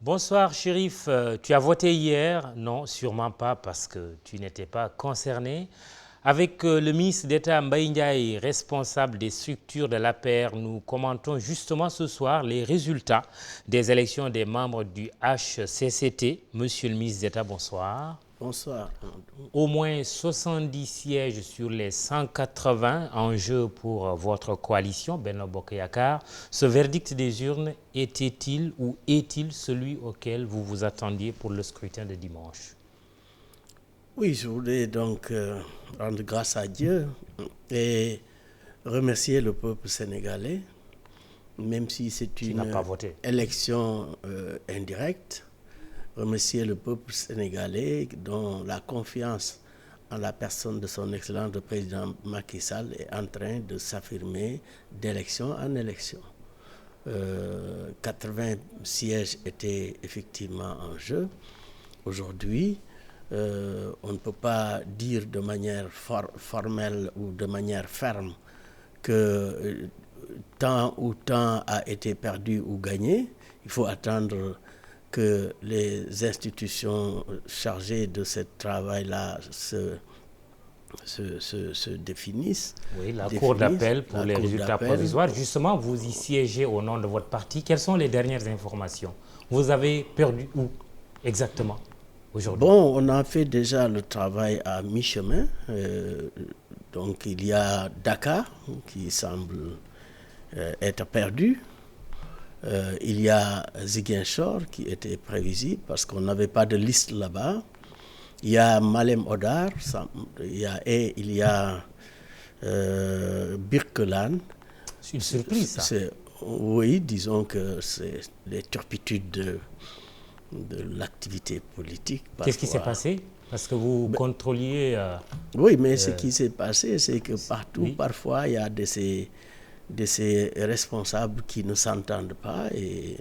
Bonsoir Chérif. Tu as voté hier? Non, sûrement pas parce que tu n'étais pas concerné. Avec le ministre d'État Mbaye Ndiaye, responsable des structures de l'APR, nous commentons justement ce soir les résultats des élections des membres du HCCT. Monsieur le ministre d'État, bonsoir. Bonsoir. Au moins 70 sièges sur les 180 en jeu pour votre coalition, Benno Bokk Yakaar. Ce verdict des urnes était-il ou est-il celui auquel vous vous attendiez pour le scrutin de dimanche? Oui, je voulais donc rendre grâce à Dieu et remercier le peuple sénégalais, même si c'est une élection indirecte. Remercier le peuple sénégalais dont la confiance en la personne de son excellent le président Macky Sall est en train de s'affirmer d'élection en élection. 80 sièges étaient effectivement en jeu. Aujourd'hui, on ne peut pas dire de manière formelle ou de manière ferme que tant ou tant a été perdu ou gagné. Il faut attendre que les institutions chargées de ce travail-là se définissent. Oui, la Cour d'appel pour les résultats provisoires. Justement, vous y siégez au nom de votre parti. Quelles sont les dernières informations? Vous avez perdu où exactement aujourd'hui? Bon, on a fait déjà le travail à mi-chemin. Donc il y a Dakar qui semble être perdu. Il y a Ziguinchor qui était prévisible parce qu'on n'avait pas de liste là-bas. Il y a Malem Hodar, il y a Birkelane. C'est une surprise, ça. Oui, disons que c'est les turpitudes de l'activité politique. Qu'est-ce qui s'est passé? Parce que vous contrôliez... oui, mais ce qui s'est passé, c'est que partout, oui. Parfois, il y a de ces responsables qui ne s'entendent pas et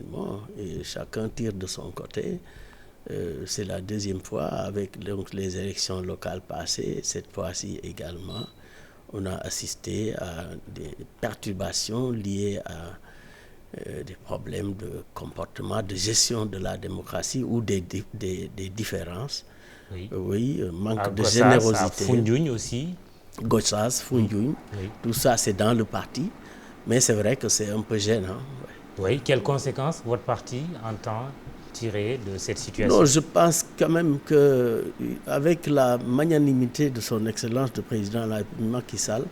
chacun tire de son côté. C'est la deuxième fois avec donc, les élections locales passées. Cette fois-ci également, on a assisté à des perturbations liées à des problèmes de comportement, de gestion de la démocratie ou des différences. Oui, manque de générosité. À Foundiougne aussi. Gossas, Foundiougne, tout ça c'est dans le parti. Mais c'est vrai que c'est un peu gênant. Oui, quelles conséquences votre parti entend tirer de cette situation? Non, je pense quand même qu'avec la magnanimité de son Excellence le Président Macky Sall,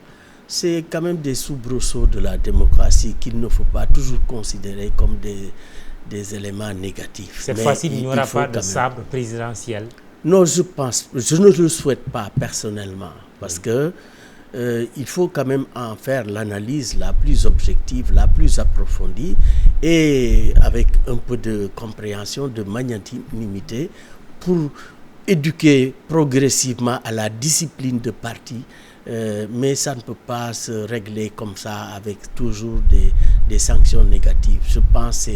c'est quand même des soubresauts de la démocratie qu'il ne faut pas toujours considérer comme des éléments négatifs. Cette fois-ci, il n'y aura pas de sabre présidentiel? Non, je ne le souhaite pas personnellement, parce que il faut quand même en faire l'analyse la plus objective, la plus approfondie et avec un peu de compréhension, de magnanimité pour éduquer progressivement à la discipline de parti. Mais ça ne peut pas se régler comme ça avec toujours des sanctions négatives. Je pense que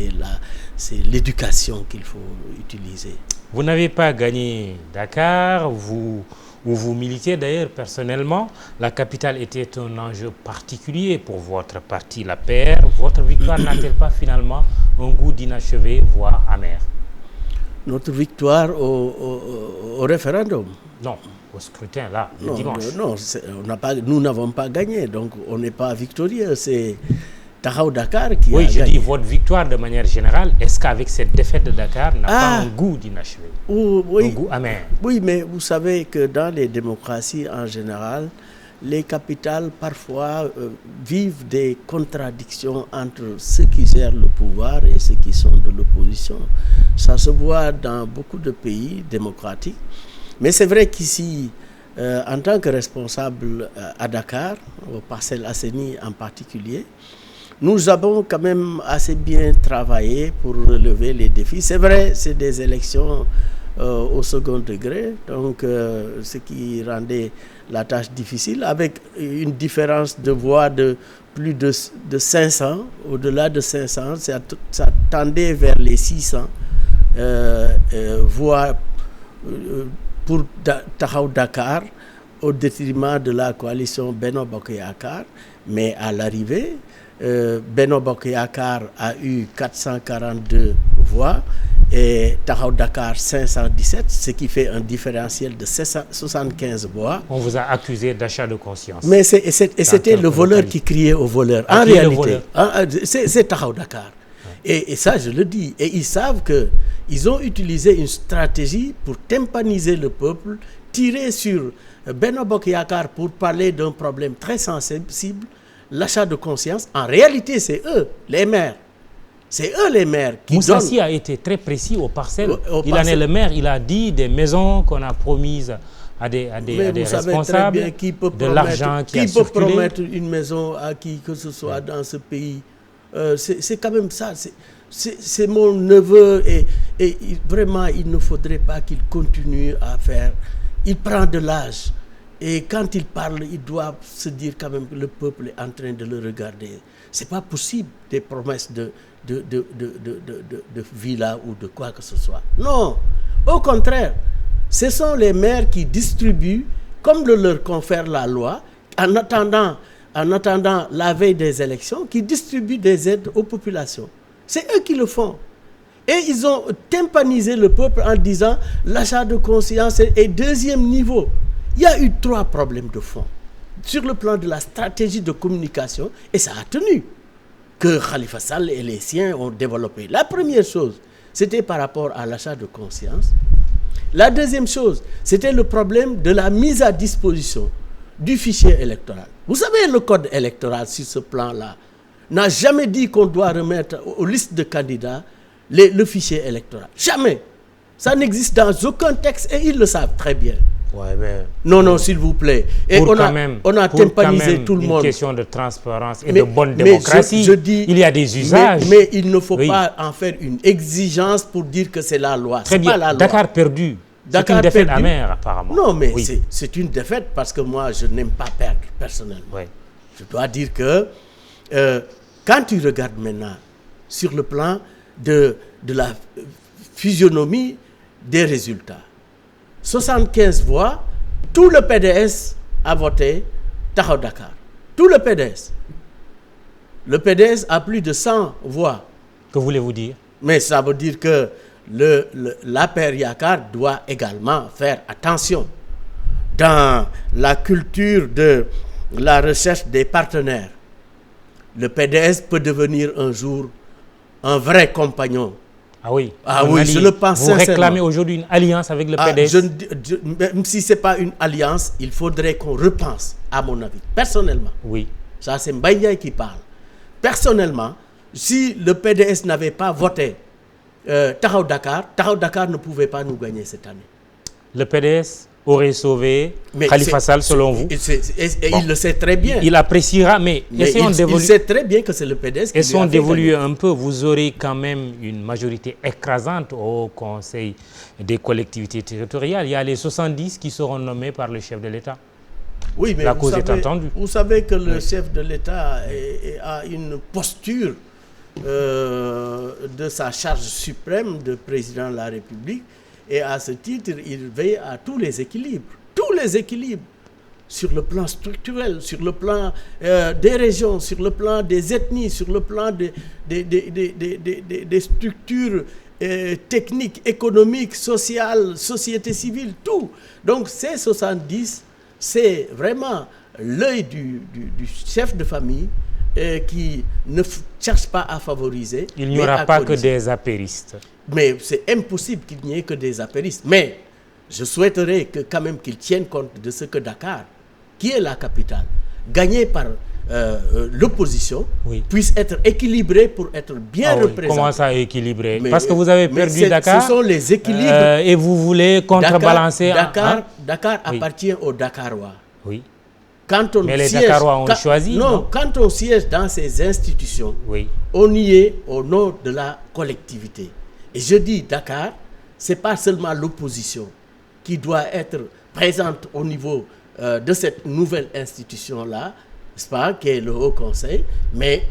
c'est l'éducation qu'il faut utiliser. Vous n'avez pas gagné Dakar, où vous militez d'ailleurs personnellement. La capitale était un enjeu particulier pour votre parti, l'APR. Votre victoire n'a-t-elle pas finalement un goût d'inachevé, voire amer? Notre victoire au référendum? Non, au scrutin, là, le dimanche. Non, nous n'avons pas gagné, donc on n'est pas victorieux. C'est Taxawu Dakar qui a gagné. Oui, je dis votre victoire de manière générale. Est-ce qu'avec cette défaite de Dakar n'a pas un goût d'inachevé? Oui, un goût amer? Oui, mais vous savez que dans les démocraties en général, les capitales parfois vivent des contradictions entre ceux qui gèrent le pouvoir et ceux qui sont de l'opposition. Ça se voit dans beaucoup de pays démocratiques. Mais c'est vrai qu'ici, en tant que responsable à Dakar, aux Parcelles Assainies en particulier, nous avons quand même assez bien travaillé pour relever les défis. C'est vrai, c'est des élections au second degré, donc ce qui rendait la tâche difficile, avec une différence de voix de plus de 500, au-delà de 500, ça tendait vers les 600 voix pour Taxawu Dakar, au détriment de la coalition Benno Bokk Yakaar. Mais à l'arrivée, Benno Bokk Yakaar a eu 442 voix et Taxawu Dakar 517, ce qui fait un différentiel de 75 voix. On vous a accusé d'achat de conscience. Mais c'était le voleur qui criait au voleur. En réalité, c'est Taxawu Dakar. Et ça, je le dis. Et ils savent qu'ils ont utilisé une stratégie pour tympaniser le peuple, tirer sur Benno Bokk Yakaar pour parler d'un problème très sensible, l'achat de conscience. En réalité, c'est eux, les maires. C'est eux les maires qui Moussassi a été très précis aux parcelles. Il en est le maire. Il a dit des maisons qu'on a promises à des responsables, de l'argent qui a circulé. Qui peut promettre une maison à qui que ce soit dans ce pays? C'est quand même ça. C'est mon neveu et vraiment, il ne faudrait pas qu'il continue à faire. Il prend de l'âge. Et quand il parle, il doit se dire quand même que le peuple est en train de le regarder. C'est pas possible des promesses de villa ou de quoi que ce soit. Non, au contraire, ce sont les maires qui distribuent, comme le leur confère la loi, en attendant la veille des élections, qui distribuent des aides aux populations. C'est eux qui le font. Et ils ont tympanisé le peuple en disant l'achat de conscience est deuxième niveau. Il y a eu 3 problèmes de fond sur le plan de la stratégie de communication et ça a tenu que Khalifa Sall et les siens ont développé. La première chose, c'était par rapport à l'achat de conscience. La deuxième chose, c'était le problème de la mise à disposition du fichier électoral. Vous savez, le code électoral sur ce plan-là n'a jamais dit qu'on doit remettre aux listes de candidats le fichier électoral. Jamais. Ça n'existe dans aucun texte et ils le savent très bien. Ouais, mais non, s'il vous plaît. Et on a tympanisé tout le monde. Une question de transparence et de bonne démocratie. Je dis, il y a des usages. Mais il ne faut pas en faire une exigence pour dire que c'est la loi. Très bien. Pas la loi. Dakar perdu. C'est une défaite amère, apparemment. Non, mais c'est une défaite parce que moi, je n'aime pas perdre, personnellement. Oui. Je dois dire que quand tu regardes maintenant sur le plan de la physionomie des résultats, 75 voix, tout le PDS a voté Taxawu Dakar. Tout le PDS. Le PDS a plus de 100 voix. Que voulez-vous dire? Mais ça veut dire que l'APR Yakaar doit également faire attention dans la culture de la recherche des partenaires. Le PDS peut devenir un jour un vrai compagnon. Ah oui, je le pense sincèrement. Vous réclamez aujourd'hui une alliance avec le PDS? Même si ce n'est pas une alliance, il faudrait qu'on repense, à mon avis, personnellement. Oui. Ça, c'est Mbaye Ndiaye qui parle. Personnellement, si le PDS n'avait pas voté Taxawu Dakar ne pouvait pas nous gagner cette année. Le PDS aurait sauvé Khalifa Sall, selon vous? Il le sait très bien. Il appréciera, mais essayons d'évoluer. Il sait très bien que c'est le PDS qui essayons d'évoluer un peu. Vous aurez quand même une majorité écrasante au Conseil des collectivités territoriales. Il y a les 70 qui seront nommés par le chef de l'État. Oui, mais la cause est entendue. Vous savez que le chef de l'État a une posture de sa charge suprême de président de la République. Et à ce titre, il veille à tous les équilibres. Tous les équilibres. Sur le plan structurel, sur le plan des régions, sur le plan des ethnies, sur le plan des structures techniques, économiques, sociales, société civile, tout. Donc ces 70, c'est vraiment l'œil du chef de famille qui ne cherche pas à favoriser. Il n'y aura pas que des apéristes. Mais c'est impossible qu'il n'y ait que des apéristes. Mais je souhaiterais que quand même qu'ils tiennent compte de ce que Dakar, qui est la capitale, gagnée par l'opposision, puisse être équilibrée pour être bien représentée. Comment ça équilibré? Parce que vous avez perdu Dakar. Ce sont les équilibres. Et vous voulez contrebalancer. Dakar appartient aux Dakarois. Oui. Mais les Dakarois ont choisi. Non, quand on siège dans ces institutions, on y est au nom de la collectivité. Et je dis Dakar, ce n'est pas seulement l'opposition qui doit être présente au niveau de cette nouvelle institution-là, n'est-ce pas, qui est le Haut Conseil, mais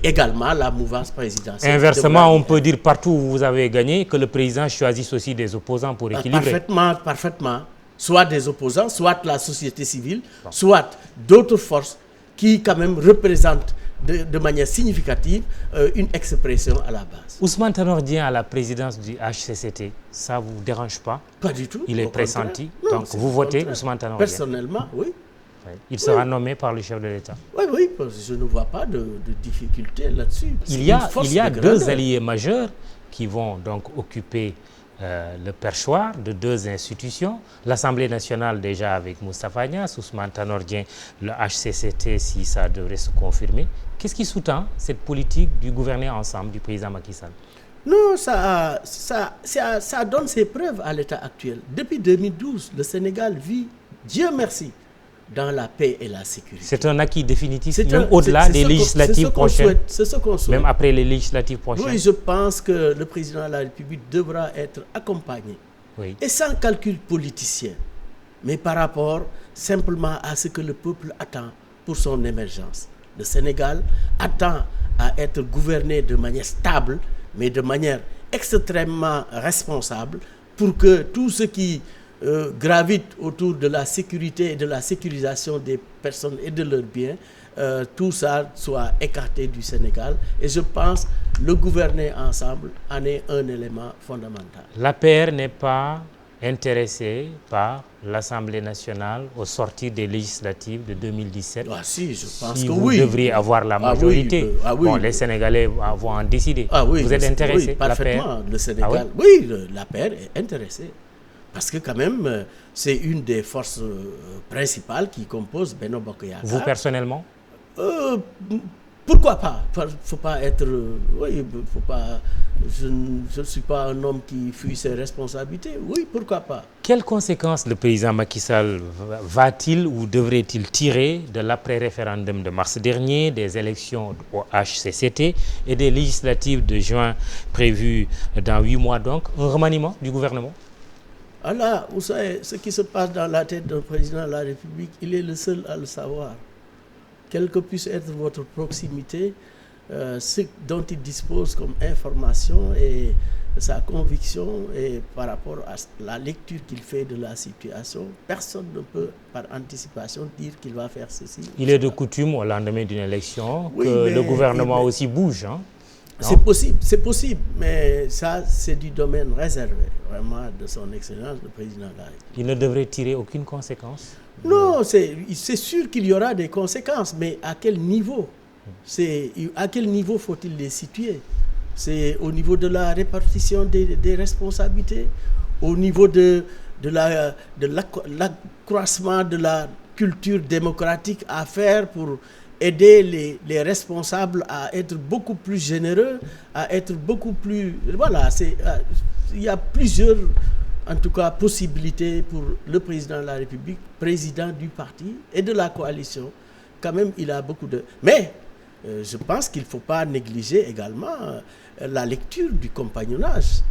également la mouvance présidentielle. Inversement, on peut dire partout où vous avez gagné que le président choisisse aussi des opposants pour équilibrer. Parfaitement. Soit des opposants, soit la société civile, soit d'autres forces qui quand même représentent de manière significative une expression à la base. Ousmane Tanor Dieng à la présidence du HCCT, ça ne vous dérange pas? Pas du tout. Il est pressenti, donc vous votez Ousmane Tanor Dieng? Personnellement, oui. Il sera nommé par le chef de l'État? Oui, parce que je ne vois pas de difficulté là-dessus. Il y a deux alliés majeurs qui vont donc occuper le perchoir de deux institutions. L'Assemblée nationale déjà avec Moustapha Niasse, Ousmane Tanor Dieng, le HCCT si ça devrait se confirmer. Qu'est-ce qui sous-tend cette politique du gouverner ensemble du président Macky Sall? Non, ça donne ses preuves à l'état actuel. Depuis 2012, le Sénégal vit, Dieu merci, dans la paix et la sécurité. C'est un acquis définitif, même au-delà des législatives prochaines. C'est ce qu'on souhaite. Même après les législatives prochaines. Oui, je pense que le président de la République devra être accompagné. Oui. Et sans calcul politicien, mais par rapport simplement à ce que le peuple attend pour son émergence. Le Sénégal attend à être gouverné de manière stable, mais de manière extrêmement responsable, pour que tout ce qui gravite autour de la sécurité et de la sécurisation des personnes et de leurs biens, tout ça soit écarté du Sénégal. Et je pense que le gouverner ensemble en est un élément fondamental. L'APR n'est pas intéressé par l'Assemblée nationale au sortir des législatives de 2017. Ah si, je pense si que vous oui. devriez avoir la majorité, bon, les Sénégalais vont en décider. Vous êtes intéressé? Oui, parfaitement. Le Sénégal, oui, l'APR est intéressé. Parce que quand même, c'est une des forces principales qui composent Benno Bokk Yakaar. Vous personnellement? Pourquoi pas? Faut pas être... oui, faut pas... Je ne suis pas un homme qui fuit ses responsabilités. Oui, pourquoi pas? Quelles conséquences le président Macky Sall va-t-il ou devrait-il tirer de l'après-référendum de mars dernier, des élections au HCCT et des législatives de juin prévues dans 8 mois donc? Un remaniement du gouvernement? Alors, vous savez, ce qui se passe dans la tête d'un président de la République, il est le seul à le savoir. Quelle que puisse être votre proximité, ce dont il dispose comme information et sa conviction et par rapport à la lecture qu'il fait de la situation, personne ne peut par anticipation dire qu'il va faire ceci. Il est de coutume au lendemain d'une élection que le gouvernement aussi bouge, hein? C'est possible, mais ça, c'est du domaine réservé, vraiment, de son Excellence, le président de la République. Il ne devrait tirer aucune conséquence? Non, c'est sûr qu'il y aura des conséquences, mais à quel niveau? À quel niveau faut-il les situer? C'est au niveau de la répartition des responsabilités, au niveau de l'accroissement de la culture démocratique à faire pour aider les responsables à être beaucoup plus généreux, à être beaucoup plus... Voilà, il y a plusieurs, en tout cas, possibilités pour le président de la République, président du parti et de la coalition. Quand même, il a beaucoup de... Mais je pense qu'il ne faut pas négliger également la lecture du compagnonnage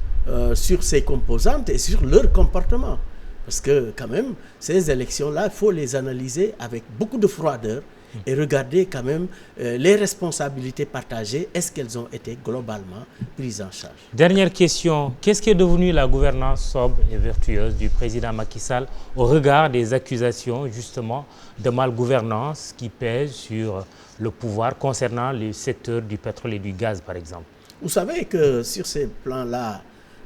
sur ses composantes et sur leur comportement. Parce que quand même, ces élections-là, il faut les analyser avec beaucoup de froideur et regarder quand même les responsabilités partagées, est-ce qu'elles ont été globalement prises en charge. Dernière question, qu'est-ce qui est devenu la gouvernance sobre et vertueuse du président Macky Sall au regard des accusations justement de malgouvernance qui pèsent sur le pouvoir concernant le secteur du pétrole et du gaz par exemple? Vous savez que sur ces plans-là,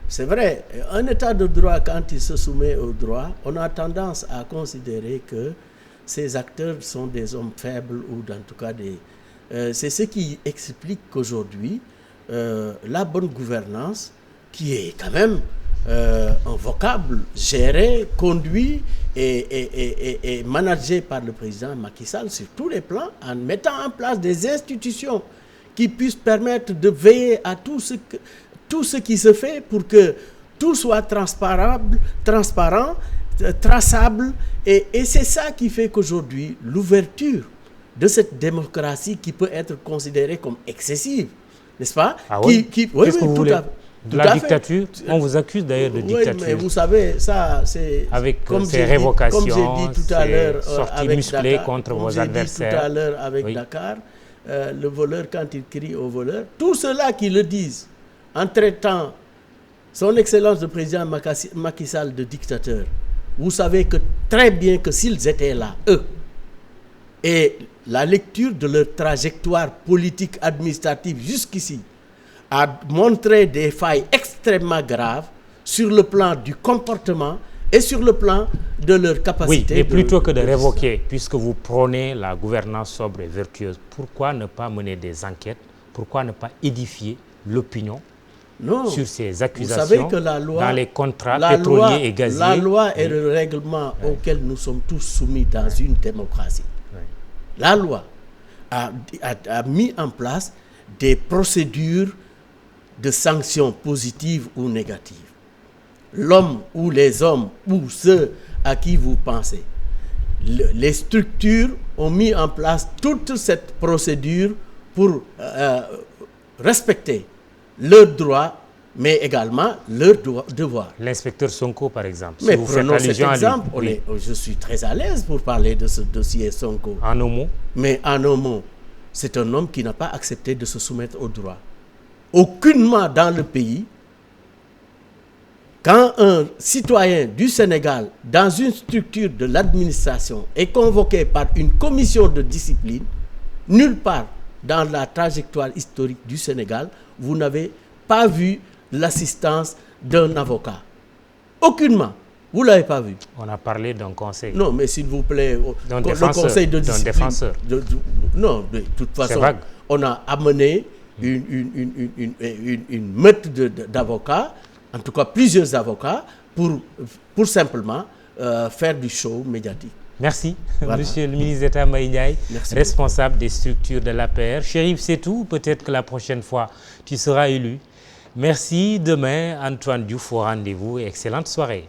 c'est vrai, un état de droit quand il se soumet au droit, on a tendance à considérer que ces acteurs sont des hommes faibles ou en tout cas c'est ce qui explique qu'aujourd'hui, la bonne gouvernance, qui est quand même un vocable géré, conduit et managé par le président Macky Sall sur tous les plans, en mettant en place des institutions qui puissent permettre de veiller à tout ce qui se fait pour que tout soit transparent, traçable, et c'est ça qui fait qu'aujourd'hui, l'ouverture de cette démocratie qui peut être considérée comme excessive, n'est-ce pas? Ah oui? Oui, tout tout à fait. La dictature, on vous accuse d'ailleurs de dictature. Oui, mais vous savez, ça, c'est... Avec ces révocations, comme j'ai dit tout à l'heure, sorties musclées Dakar, contre vos adversaires. Tout à l'heure avec Dakar, le voleur, quand il crie au voleur, tous ceux-là qui le disent, en traitant son Excellence le président Macky Sall de dictateur, vous savez que très bien que s'ils étaient là, eux, et la lecture de leur trajectoire politique administrative jusqu'ici a montré des failles extrêmement graves sur le plan du comportement et sur le plan de leur capacité. Oui, mais plutôt que de révoquer, puisque vous prônez la gouvernance sobre et vertueuse, pourquoi ne pas mener des enquêtes? Pourquoi ne pas édifier l'opinion sur ces accusations? Vous savez que la loi, dans les contrats pétroliers et gaziers? La loi et le règlement auquel nous sommes tous soumis dans une démocratie. La loi a mis en place des procédures de sanctions positives ou négatives. L'homme ou les hommes ou ceux à qui vous pensez, les structures ont mis en place toute cette procédure pour respecter leurs droits, mais également leurs devoirs. L'inspecteur Sonko, par exemple. Mais si vous prenons faites cet exemple, oui. Je suis très à l'aise pour parler de ce dossier Sonko. En un mot? Mais en un mot, c'est un homme qui n'a pas accepté de se soumettre au droit. Aucunement dans le pays, quand un citoyen du Sénégal, dans une structure de l'administration, est convoqué par une commission de discipline, nulle part dans la trajectoire historique du Sénégal, vous n'avez pas vu l'assistance d'un avocat. Aucunement. Vous ne l'avez pas vu. On a parlé d'un conseil. Non, mais s'il vous plaît, le conseil de discipline. D'un défenseur. Non, de toute façon, on a amené une meute d'avocats, en tout cas plusieurs avocats, pour simplement faire du show médiatique. Merci, voilà. Monsieur le ministre d'État Mbaye Ndiaye, responsable des structures de l'APR. Chérif, c'est tout. Peut-être que la prochaine fois, tu seras élu. Merci. Demain, Antoine Diouf au rendez-vous et excellente soirée.